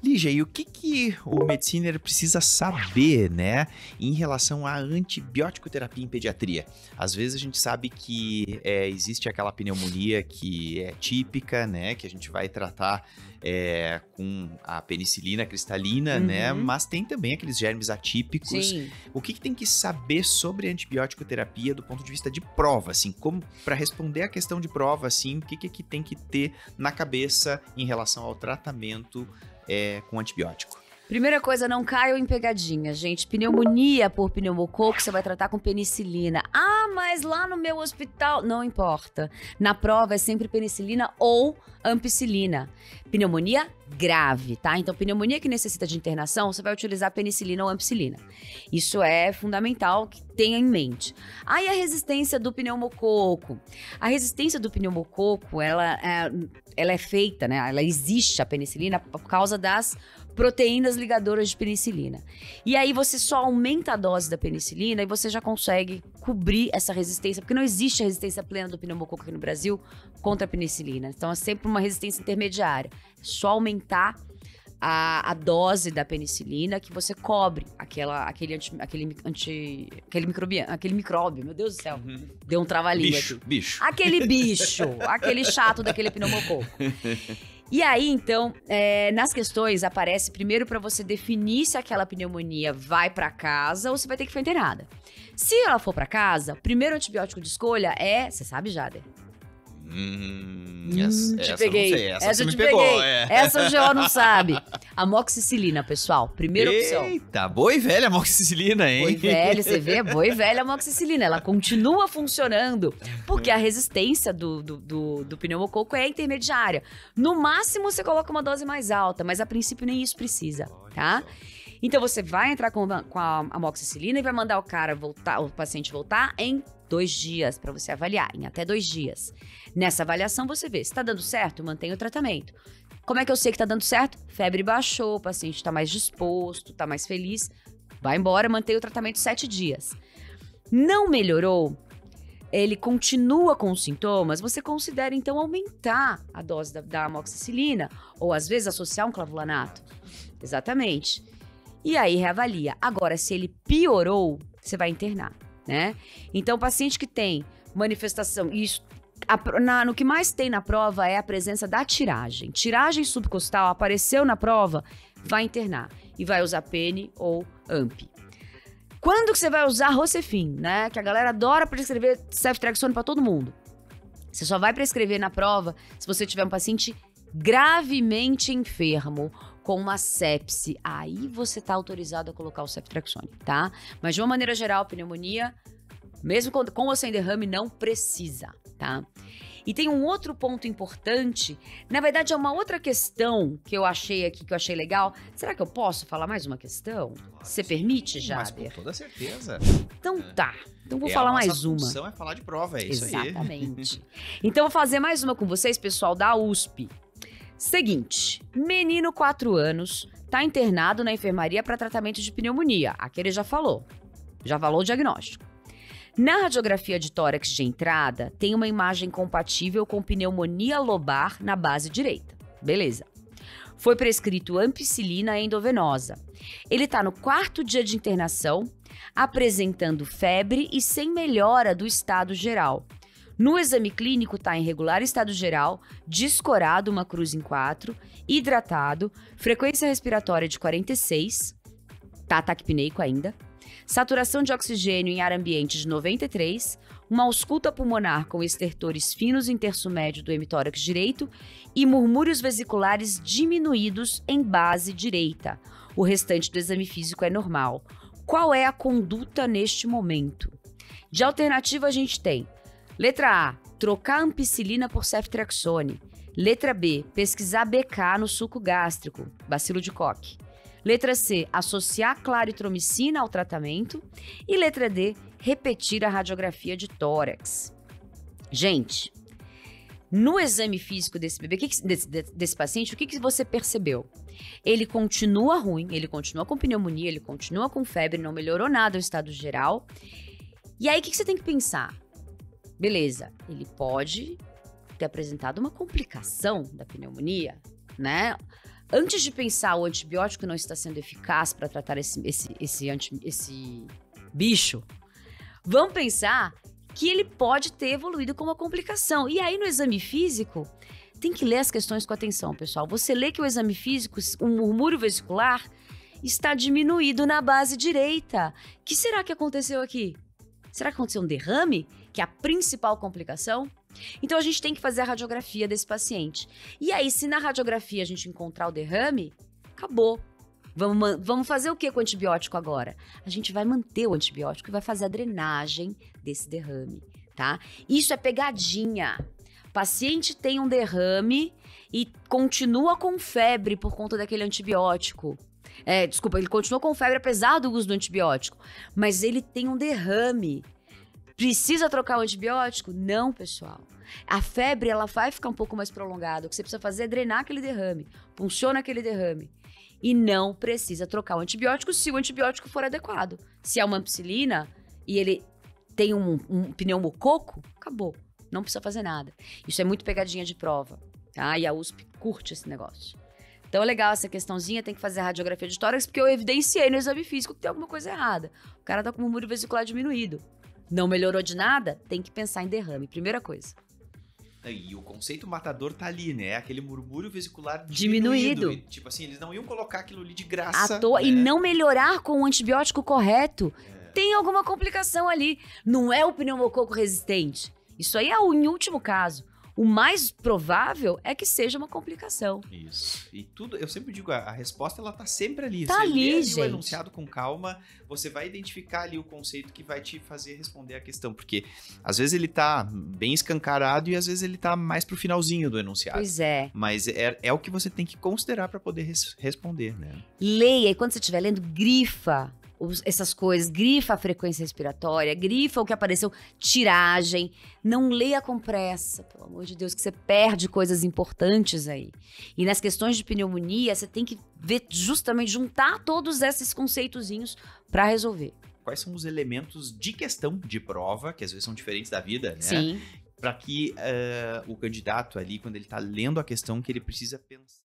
Lígia, e o que o mediciner precisa saber, né, em relação à antibiótico terapia em pediatria? Às vezes a gente sabe que existe aquela pneumonia que é típica, né, que a gente vai tratar com a penicilina cristalina, né, mas tem também aqueles germes atípicos. Sim. O que tem que saber sobre antibiótico terapia do ponto de vista de prova, assim, como para responder a questão de prova, assim, o que tem que ter na cabeça em relação ao tratamento com antibiótico? Primeira coisa, não caiam em pegadinha, gente. Pneumonia por pneumococo, você vai tratar com penicilina. Ah, mas lá no meu hospital... Não importa. Na prova é sempre penicilina ou ampicilina. Pneumonia grave, tá? Então, pneumonia que necessita de internação, você vai utilizar penicilina ou ampicilina. Isso é fundamental que tenha em mente. Aí a resistência do pneumococo. A resistência do pneumococo, ela é feita, né? Ela existe, a penicilina, por causa das proteínas ligadoras de penicilina. E aí você só aumenta a dose da penicilina e você já consegue cobrir essa resistência, porque não existe a resistência plena do pneumococo aqui no Brasil contra a penicilina. Então é sempre uma resistência intermediária. É só aumentar a dose da penicilina que você cobre aquele micróbio. Meu Deus do céu. Deu um trava-língua aqui. Bicho. Aquele bicho, aquele chato daquele pneumococo. E aí, então, nas questões aparece primeiro para você definir se aquela pneumonia vai para casa ou se vai ter que ficar internada. Se ela for para casa, o primeiro antibiótico de escolha você sabe, Jader? Essa peguei. Não sei, essa eu me te pegou. peguei. Essa o GO não sabe. Amoxicilina, pessoal. Primeira opção. Eita, boa e velha amoxicilina, hein? Boa e velha, você vê? Boa e velha amoxicilina. Ela continua funcionando porque a resistência do pneumococo é intermediária. No máximo, você coloca uma dose mais alta, mas a princípio nem isso precisa, tá? Então, você vai entrar com a amoxicilina e vai mandar o paciente voltar em 2 dias, para você avaliar, em até 2 dias. Nessa avaliação, você vê se tá dando certo, mantém o tratamento. Como é que eu sei que tá dando certo? Febre baixou, o paciente tá mais disposto, tá mais feliz. Vai embora, mantém o tratamento 7 dias. Não melhorou? Ele continua com os sintomas? Você considera, então, aumentar a dose da amoxicilina ou, às vezes, associar um clavulanato. Exatamente. E aí, reavalia. Agora, se ele piorou, você vai internar, né? Então, o paciente que tem manifestação... no que mais tem na prova é a presença da tiragem. Tiragem subcostal apareceu na prova, vai internar. E vai usar pene ou AMP. Quando que você vai usar Rocefin, né? Que a galera adora prescrever ceftriaxone para todo mundo. Você só vai prescrever na prova se você tiver um paciente gravemente enfermo, com uma sepse. Aí você tá autorizado a colocar o ceftriaxone, tá? Mas de uma maneira geral, pneumonia, mesmo com ou sem derrame, não precisa, tá? E tem um outro ponto importante, na verdade é uma outra questão que eu achei aqui, que eu achei legal. Será que eu posso falar mais uma questão? Você permite, Jader? Mas com toda certeza. Então tá, então vou falar mais uma. A nossa função é falar de prova, é isso aí. Exatamente. Então vou fazer mais uma com vocês, pessoal da USP. Seguinte, menino 4 anos, tá internado na enfermaria para tratamento de pneumonia. Aqui ele já falou o diagnóstico. Na radiografia de tórax de entrada, tem uma imagem compatível com pneumonia lobar na base direita. Beleza. Foi prescrito ampicilina endovenosa. Ele tá no 4º dia de internação, apresentando febre e sem melhora do estado geral. No exame clínico está em regular estado geral, descorado, uma cruz em 4, hidratado, frequência respiratória de 46, tá taquipneico ainda, saturação de oxigênio em ar ambiente de 93, uma ausculta pulmonar com estertores finos em terço médio do hemitórax direito e murmúrios vesiculares diminuídos em base direita. O restante do exame físico é normal. Qual é a conduta neste momento? De alternativa a gente tem: letra A, trocar ampicilina por ceftriaxone. Letra B, pesquisar BK no suco gástrico, bacilo de Koch. Letra C, associar claritromicina ao tratamento. E letra D, repetir a radiografia de tórax. Gente, no exame físico desse bebê, desse paciente, o que você percebeu? Ele continua ruim, ele continua com pneumonia, ele continua com febre, não melhorou nada o estado geral. E aí, o que você tem que pensar? Beleza, ele pode ter apresentado uma complicação da pneumonia, né? antes de pensar o antibiótico não está sendo eficaz para tratar esse bicho, vamos pensar que ele pode ter evoluído com uma complicação. E aí, no exame físico, tem que ler as questões com atenção, pessoal. Você lê que o exame físico, o murmúrio vesicular, está diminuído na base direita. O que será que aconteceu aqui? Será que aconteceu um derrame, que é a principal complicação? Então, a gente tem que fazer a radiografia desse paciente. E aí, se na radiografia a gente encontrar o derrame, acabou. Vamos fazer o que com o antibiótico agora? A gente vai manter o antibiótico e vai fazer a drenagem desse derrame, tá? Isso é pegadinha. O paciente tem um derrame e continua com febre por conta daquele antibiótico. Ele continua com febre apesar do uso do antibiótico, mas ele tem um derrame. Precisa trocar o antibiótico? Não, pessoal. A febre, ela vai ficar um pouco mais prolongada. O que você precisa fazer é drenar aquele derrame, punciona aquele derrame. E não precisa trocar o antibiótico se o antibiótico for adequado. Se é uma ampicilina e ele tem um pneumococo, acabou. Não precisa fazer nada. Isso é muito pegadinha de prova, tá? E a USP curte esse negócio. Então é legal essa questãozinha, tem que fazer a radiografia de tórax, porque eu evidenciei no exame físico que tem alguma coisa errada. O cara tá com o murmúrio vesicular diminuído. Não melhorou de nada? Tem que pensar em derrame, primeira coisa. E o conceito matador tá ali, né? Aquele murmúrio vesicular diminuído. E, tipo assim, eles não iam colocar aquilo ali de graça. À toa, né? E não melhorar com o antibiótico correto. Tem alguma complicação ali. Não é o pneumococo resistente. Isso aí é em último caso. O mais provável é que seja uma complicação. Isso. E tudo, eu sempre digo, a resposta ela tá sempre ali. Tá você ali, lê gente. o enunciado com calma, você vai identificar ali o conceito que vai te fazer responder a questão. Porque às vezes ele tá bem escancarado e às vezes ele tá mais pro finalzinho do enunciado. Pois é. Mas é o que você tem que considerar para poder responder, né? Leia, e quando você estiver lendo, grifa essas coisas, grifa a frequência respiratória, grifa o que apareceu, tiragem. Não leia com pressa, pelo amor de Deus, que você perde coisas importantes aí. E nas questões de pneumonia, você tem que ver, justamente, juntar todos esses conceitozinhos para resolver. Quais são os elementos de questão de prova, que às vezes são diferentes da vida, né? Sim. Para que o candidato ali, quando ele tá lendo a questão, que ele precisa pensar.